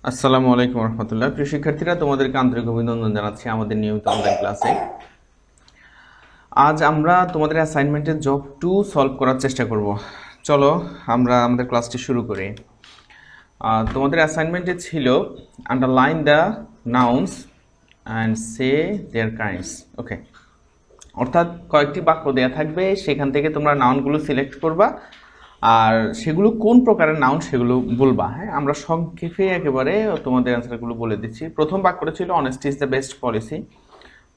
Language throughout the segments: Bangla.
আসসালামু আলাইকুম রহমতুল্লাহ। প্রিয় শিক্ষার্থীরা, তোমাদেরকে আন্তরিক অভিনন্দন জানাচ্ছি আমাদের নিয়মিত অনলাইন ক্লাসে। আজ আমরা তোমাদের অ্যাসাইনমেন্টের জব 2 সলভ করার চেষ্টা করব। চলো আমরা আমাদের ক্লাসটি শুরু করি। তোমাদের অ্যাসাইনমেন্টে ছিল underline the nouns and say their kinds. Okay, অর্থাৎ কয়েকটি বাক্য দেয়া থাকবে, সেখান থেকে তোমরা নাউনগুলো সিলেক্ট করবা আর সেগুলো কোন প্রকারের নাউন সেগুলো বলবা। হ্যাঁ, আমরা সংক্ষেপে একেবারে তোমাদের অ্যান্সারগুলো বলে দিচ্ছি। প্রথম বাক্যটা ছিল honesty is the best policy.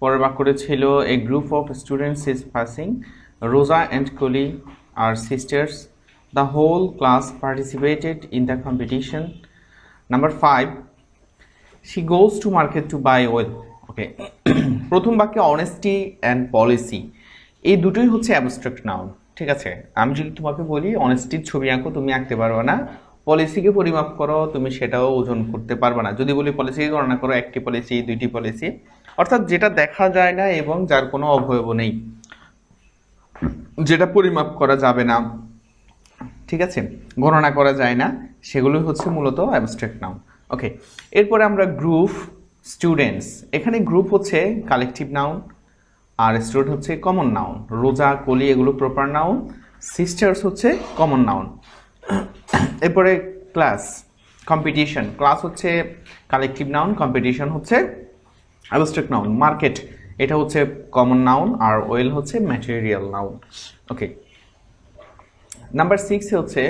পরের বাক্যটা ছিল a group of students is passing, Roza and Koli are sisters, the whole class participated in the competition. Number 5, she goes to market to buy oil. Okay, প্রথম বাক্যে অনেস্টি অ্যান্ড পলিসি এই দুটোই হচ্ছে অ্যাবস্ট্রাক্ট নাউন। ঠিক আছে, আমি যদি তোমাকে বলি অনেস্টির ছবি আঁকো, তুমি আঁকতে পারবে না। পলিসিকে পরিমাপ করো, তুমি সেটাও ওজন করতে পারবে না। যদি বলি পলিসিকে গণনা করো, একটি পলিসি, দুইটি পলিসি, অর্থাৎ যেটা দেখা যায় না এবং যার কোনো অবয়ব নেই, যেটা পরিমাপ করা যাবে না, ঠিক আছে, গণনা করা যায় না, সেগুলোই হচ্ছে মূলত অ্যাবস্ট্রাক্ট নাউন। ওকে, এরপরে আমরা গ্রুপ, স্টুডেন্টস, এখানে গ্রুপ হচ্ছে কালেকটিভ নাউন আর স্টুডেন্ট হচ্ছে কমন নাউন। রোজা, কলি এগুলো প্রপার নাউন, সিস্টার্স হচ্ছে কমন নাউন। এরপরে ক্লাস, কম্পিটিশন, ক্লাস হচ্ছে কালেকটিভ নাউন, কম্পিটিশন হচ্ছে অ্যাবস্ট্রাক্ট নাউন। মার্কেট এটা হচ্ছে কমন নাউন আর ওয়েল হচ্ছে ম্যাটেরিয়াল নাউন। ওকে, নাম্বার 6 হচ্ছে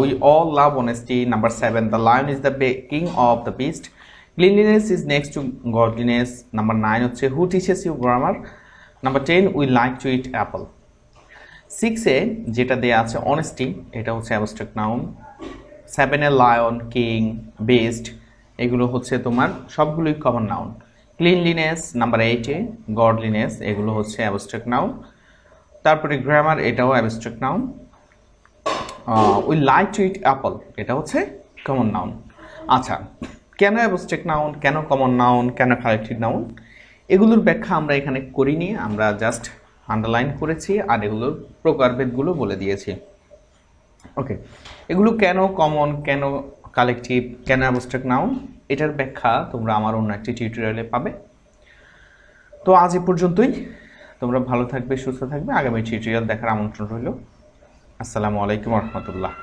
we all love honesty. Number 7, the lion is the king of the beast, cleanliness is next to godliness. Number 9 হচ্ছে who teaches you grammar. Number 10, we like to eat apple. 6-এ যেটা দেয়া আছে অনেস্টি, এটা হচ্ছে অ্যাবস্ট্রাক্ট নাউন। 7-এ লায়ন, কিং, বেস্ট এগুলো হচ্ছে তোমার সবগুলোই কমন নাউন। ক্লিনলিনেস নাম্বার 8-এ, গডলিনেস এগুলো হচ্ছে অ্যাবস্ট্রাক্ট নাউন। তারপরে গ্রামার এটাও abstract noun. We like to eat apple এটা হচ্ছে কমন নাউন। আচ্ছা, কেন অ্যাবস্ট্রাক্ট নাউন, কেন কমন নাউন, কেন কালেকটিভ নাউন, এগুলোর ব্যাখ্যা আমরা এখানে করিনি, আমরা জাস্ট আন্ডারলাইন করেছি আর এগুলোর প্রকারভেদগুলো বলে দিয়েছি। ওকে, এগুলো কেন কমন, কেন কালেকটিভ, কেন অ্যাবস্ট্রাক্ট নাউন, এটার ব্যাখ্যা তোমরা আমার অন্য একটি টিউটোরিয়ালে পাবে। তো আজ এ পর্যন্তই। তোমরা ভালো থাকবে, সুস্থ থাকবে। আগামী টিউটোরিয়াল দেখার আমন্ত্রণ রইল। আসসালামু আলাইকুম রহমতুল্লাহ।